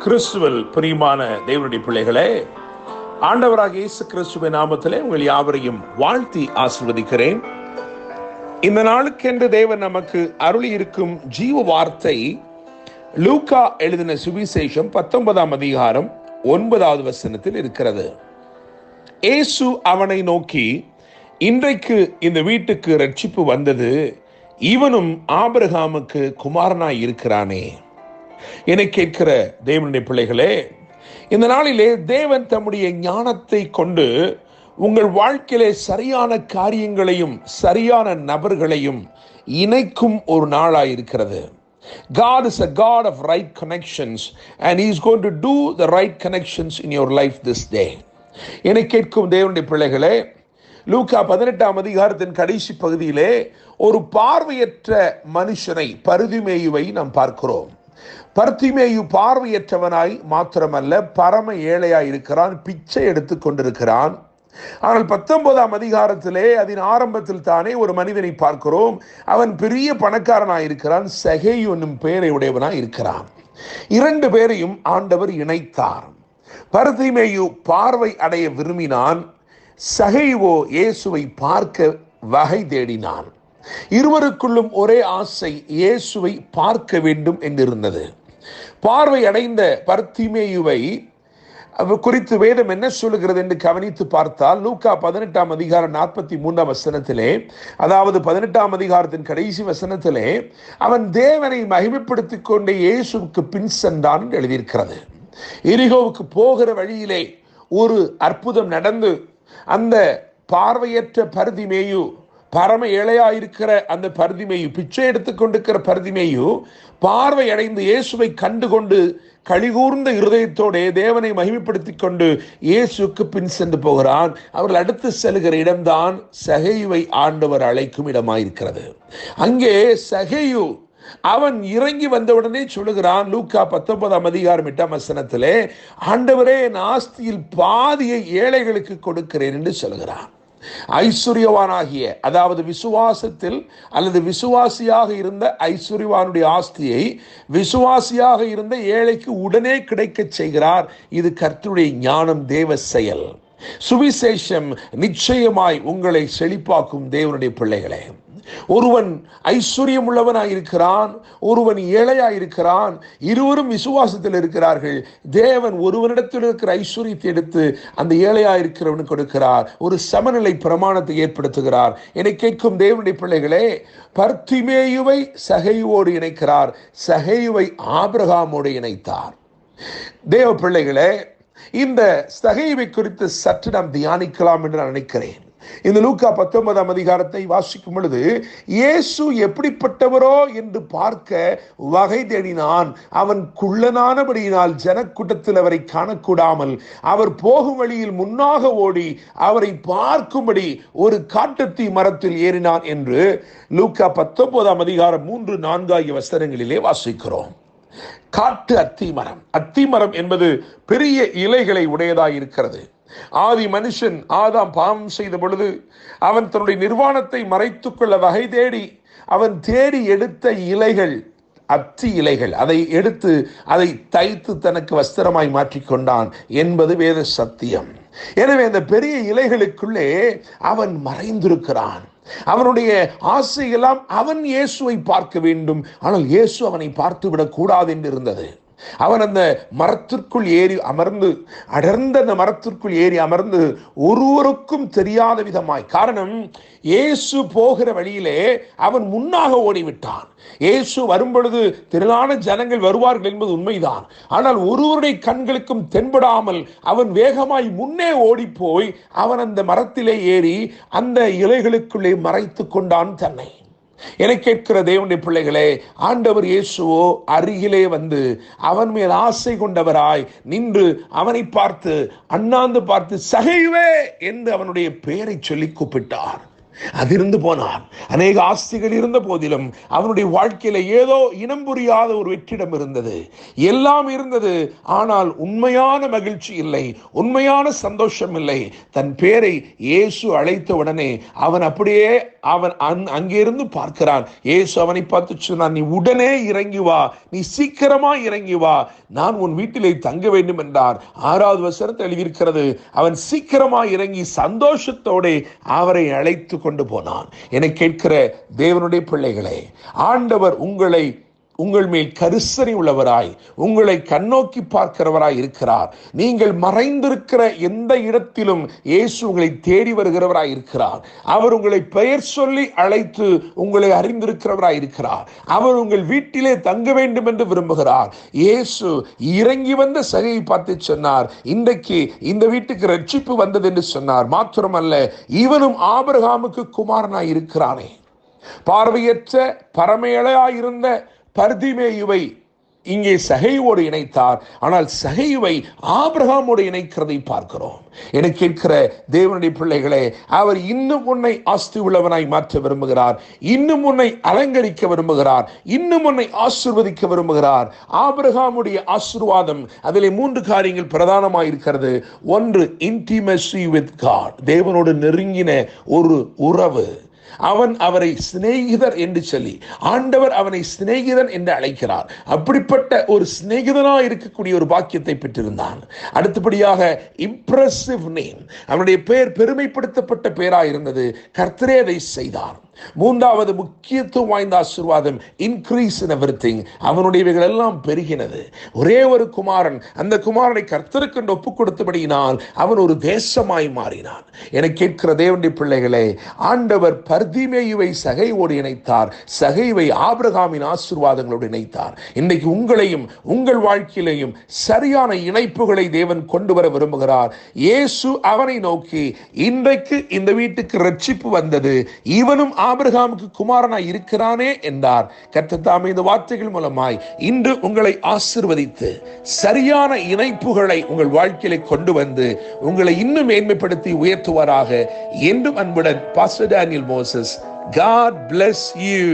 கிறிஸ்துவில் பிரியமான தேவனுடைய பிள்ளைகளே, ஆண்டவராக இயேசு கிறிஸ்துவின் நாமத்திலே உங்கள் யாவரையும் வாழ்த்தி ஆசீர்வதிக்கிறேன். இந்த நாளுக்கென்று தேவன் நமக்கு அருளி இருக்கும் ஜீவ வார்த்தை லூக்கா எழுதின சுவிசேஷம் 19ஆம் அதிகாரம் 9வது வசனத்தில் இருக்கிறது. இயேசு அவனை நோக்கி, இன்றைக்கு இந்த வீட்டுக்கு ரட்சிப்பு வந்தது, இவனும் ஆபிரகாமுக்கு குமாரனாய் இருக்கிறானே. என்னை கேட்கிற தேவனுடைய பிள்ளைகளே, இந்த நாளிலே தேவன் தம்முடைய ஞானத்தை கொண்டு உங்கள் வாழ்க்கையிலே சரியான காரியங்களையும் சரியான நபர்களையும் இணைக்கும் ஒரு நாளாய் இருக்கிறது. God is a God of right connections and He is going to do the right connections in your life this day. என்னை கேட்கும் தேவனுடைய பிள்ளைகளே, லூக்கா 18ஆம் அதிகாரத்தின் கடைசி பகுதியிலே ஒரு பார்வையற்ற மனுஷனை, பர்திமேயுவை நாம் பார்க்கிறோம். பர்திமேயு பார்வையற்றவனாய் மாத்திரமல்ல, பரம ஏழையாய் இருக்கிறான், பிச்சை எடுத்து கொண்டிருக்கிறான். ஆனால் 19ஆம் அதிகாரத்திலே அதன் ஆரம்பத்தில் தானே ஒரு மனிதனை பார்க்கிறோம். அவன் பெரிய பணக்காரனாய் இருக்கிறான், சகேயு என்னும் பெயரை உடையவனாய் இருக்கிறான். இரண்டு பேரையும் ஆண்டவர் இணைத்தார். பர்திமேயு பார்வை அடைய விரும்பினான், சகேயுவோ இயேசுவை பார்க்க வகை தேடினான். இருவருக்குள்ளும் ஒரே ஆசை, இயேசுவை பார்க்க வேண்டும் என்றிருந்தது. பார்வை அடைந்த பர்திமேயுவை குறித்து வேதம் என்ன சொல்லுகிறது என்று கவனித்து பார்த்தால், லூக்கா 18ஆம் அதிகாரம் 43ஆம் வசனத்திலே, அதாவது 18ஆம் அதிகாரத்தின் கடைசி வசனத்திலே, அவன் தேவனை மகிமைப்படுத்திக் கொண்டே இயேசுவுக்கு பின் சென்றான் என்று எழுதியிருக்கிறது. எரிகோவுக்கு போகிற வழியிலே ஒரு அற்புதம் நடந்து அந்த பார்வையற்ற பர்திமேயு, பரம ஏழையாயிருக்கிற அந்த பர்திமேயு, பிச்சை எடுத்துக் கொண்டிருக்கிற பர்திமேயு பார்வை அடைந்து இயேசுவை கண்டுகொண்டு கழிகூர்ந்த இருதயத்தோட தேவனை மகிமைப்படுத்திக் கொண்டு இயேசுக்கு பின் சென்று போகிறான். அவர்கள் அடுத்து செல்கிற இடம்தான் சகேயுவை ஆண்டவர் அழைக்கும் இடமாயிருக்கிறது. அங்கே சகேயு அவன் இறங்கி வந்தவுடனே சொல்லுகிறான், லூக்கா 19ஆம் அதிகாரம் 8ஆம் வசனத்திலே, ஆண்டவரே, என் ஆஸ்தியில் பாதியை ஏழைகளுக்கு கொடுக்கிறேன் என்று சொல்லுகிறான். ஐஸ்வர்யவானாகிய, அதாவது விசுவாசத்தில் அல்லது விசுவாசியாக இருந்த ஐஸ்வர்யவானுடைய ஆஸ்தியை விசுவாசியாக இருந்த ஏழைக்கு உடனே கிடைக்க செய்கிறார். இது கர்த்தருடைய ஞானம், தேவ செயல். சுவிசேஷம் நிச்சயமாய் உங்களை செழிப்பாக்கும் தேவனுடைய பிள்ளைகளே. ஒருவன் ஐஸ்வர்யம் உள்ளவனாயிருக்கிறான், ஒருவன் ஏழையாயிருக்கிறான். இருவரும் விசுவாசத்தில் இருக்கிறார்கள். தேவன் ஒருவனிடத்தில் இருக்கிற ஐஸ்வர்யத்தை எடுத்து அந்த ஏழையாயிருக்கிறவனுக்கு கொடுக்கிறார். ஒரு சமநிலை பிரமாணத்தை ஏற்படுத்துகிறார். என்னை கேட்கும் தேவனுடைய பிள்ளைகளே, பர்திமேயுவை சகேயுவோடு இணைக்கிறார், சகேயுவை ஆபிரகாமோடு இணைத்தார். தேவ பிள்ளைகளே, இந்த சகேயுவை குறித்து சற்று நாம் தியானிக்கலாம் என்று நான் நினைக்கிறேன். இந்த லூக்கா 19ஆம் அதிகாரத்தை வாசிக்கும் பொழுது, இயேசு எப்படிப்பட்டவரோ என்று பார்க்க வகை தேடினான். அவன் குள்ளனானபடியினால் ஜனக்கூட்டத்தில் அவரை காணக்கூடாமல் அவர் போகும் வழியில் முன்னாக ஓடி அவரை பார்க்கும்படி ஒரு காட்டுத்தீ மரத்தில் ஏறினான் என்று லூக்கா 19ஆம் அதிகாரம் 3-4 ஆகிய வசனங்களிலே வாசிக்கிறோம். காட்டு அத்திமரம். அத்திமரம் என்பது பெரிய இலைகளை உடையதாய் இருக்கிறது. ஆதி மனுஷன் ஆதாம் பாவம் செய்த பொழுது அவன் தன்னுடைய நிர்வாணத்தை மறைத்துக் கொள்ள வகை தேடி அவன் தேடி எடுத்த இலைகள், அத்தி இலைகள். அதை எடுத்து அதை தைத்து தனக்கு வஸ்திரமாய் மாற்றிக்கொண்டான் என்பது வேத சத்தியம். எனவே அந்த பெரிய இலைகளுக்குள்ளே அவன் மறைந்திருக்கிறான். அவனுடைய ஆசையெல்லாம் அவன் இயேசுவை பார்க்க வேண்டும், ஆனால் இயேசு அவனை பார்த்துவிடக் கூடாது என்று இருந்தது. அவன் அந்த மரத்திற்குள் ஏறி அமர்ந்து, அடர்ந்த அந்த மரத்திற்குள் ஏறி அமர்ந்து ஒருவருக்கும் தெரியாத விதமாய், காரணம் இயேசு போகிற வழியிலே அவன் முன்னாக ஓடிவிட்டான். இயேசு வரும்பொழுது திரளான ஜனங்கள் வருவார்கள் என்பது உண்மைதான். ஆனால் ஒருவருடைய கண்களுக்கும் தென்படாமல் அவன் வேகமாய் முன்னே ஓடி போய் அவன் அந்த மரத்திலே ஏறி அந்த இலைகளுக்குள்ளே மறைத்து கொண்டான் தன்னை. என கேட்கிற தேவனுடைய பிள்ளைகளே, ஆண்டவர் இயேசுவோ அருகிலே வந்து அவன் மேல் ஆசை கொண்டவராய் நின்று அவனை பார்த்து, அண்ணாந்து பார்த்து, சகேயுவே என்று அவனுடைய பெயரை சொல்லி கூப்பிட்டார். அதிர்ந்து போனான். அநேக ஆஸ்திகள் இருந்த போதிலும் அவனுடைய வாழ்க்கையில ஏதோ இனம் புரியாத ஒரு வெற்றிடம் இருந்தது. எல்லாம் இருந்தது, ஆனால் உண்மையான மகிழ்ச்சி இல்லை, உண்மையான சந்தோஷம் இல்லை. தன் பேரை இயேசு அழைத்த உடனே அவன் அப்படியே அங்கிருந்து பார்க்கிறான். இயேசு அவனை பார்த்து சொன்னான், நீ உடனே இறங்கி வா, நீ சீக்கிரமா இறங்கி வா, நான் உன் வீட்டிலே தங்க வேண்டும் என்றார். 6வது வசனத்தில் எழுதியிருக்கிறது, அவன் சீக்கிரமா இறங்கி சந்தோஷத்தோட அவரை அழைத்து கொண்டு போனான். என கேட்கிற தேவனுடைய பிள்ளைகளே, ஆண்டவர் உங்கள் மேல் கரிசனை உள்ளவராய், உங்களை கண்ணோக்கி பார்க்கிறவராய் இருக்கிறார். நீங்கள் மறைந்திருக்கிற எந்த இடத்திலும் இயேசு உங்களை தேடி வருகிறவராய் இருக்கிறார். அவர் உங்களை பெயர் சொல்லி அழைத்து உங்களை அறிந்திருக்கிறவராய் இருக்கிறார். அவர் உங்கள் வீட்டிலே தங்க வேண்டும் என்று விரும்புகிறார். இயேசு இறங்கி வந்த சகையை பார்த்து சொன்னார், இன்றைக்கு இந்த வீட்டுக்கு ரட்சிப்பு வந்தது என்று சொன்னார். மாத்திரமல்ல, இவனும் ஆபிரகாமுக்கு குமாரனாய் இருக்கிறானே. பார்வையற்ற பரமேழையாயிருந்த பர்திமேயுவை இங்கே சகையோடு இணைத்தார். ஆனால் சகையுவை ஆபிரகாமோடு இணைக்கிறதை பார்க்கிறோம். என கேட்கிற தேவனுடைய பிள்ளைகளே, அவர் இன்னும் உன்னை ஆஸ்தி உள்ளவனாய் மாற்ற விரும்புகிறார். இன்னும் உன்னை அலங்கரிக்க விரும்புகிறார். இன்னும் உன்னை ஆசீர்வதிக்க விரும்புகிறார். ஆபிரகாமுடைய ஆசீர்வாதம், அதிலே 3 காரியங்கள் பிரதானமாக இருக்கிறது. ஒன்று, இன்டிமசி வித் காட், தேவனோடு நெருங்கின ஒரு உறவு. அவன் அவரை சிநேகிதர் என்று சொல்லி, ஆண்டவர் அவனை சிநேகிதன் என்று அழைக்கிறார். அப்படிப்பட்ட ஒரு சிநேகிதனாக இருக்கக்கூடிய ஒரு பாக்கியத்தை பெற்றிருந்தான். அடுத்தபடியாக இம்ப்ரெசிவ் நேம், அவனுடைய பெயர் பெருமைப்படுத்தப்பட்ட பெயராக இருந்தது. கர்த்தரே அதை செய்தார். 3வது முக்கியத்துவம் வாய்ந்த ஆசீர்வாதம், இன்க்ரீஸ் இன் எவரிதிங், அவனுடையவைகள் எல்லாம் பெருகினது. ஒரே ஒரு குமாரன், அந்த குமாரனை கர்த்தருக்கு ஒப்புக் கொடுத்தபடியினால் அவன் ஒரு தேசமாய் மாறினான். என கேட்கிற தேவனுடைய பிள்ளைகளே, ஆண்டவர் பர்திமேயுவை சகையோடு இணைத்தார், சகைவை ஆபிரகாமின் ஆசீர்வாதங்களோடு இணைத்தார். இன்றைக்கு உங்களையும் உங்கள் வாழ்க்கையிலையும் சரியான இணைப்புகளை தேவன் கொண்டு வர விரும்புகிறார். இயேசு அவனை நோக்கி, இன்றைக்கு இந்த வீட்டுக்கு ரட்சிப்பு வந்தது, இவனும் ஆபிரகாமுக்கு குமாரனாய் இருக்கிறானே என்றார். கர்த்தர் தாமே இந்த வார்த்தைகள் மூலமாய் இன்று உங்களை ஆசீர்வதித்து சரியான இணைப்புகளை உங்கள் வாழ்க்கையிலே கொண்டு வந்து உங்களை இன்னும் மேன்மைப்படுத்தி உயர்த்துவாராக. என்றும் அன்புடன் pastor Daniel Moses. God bless you.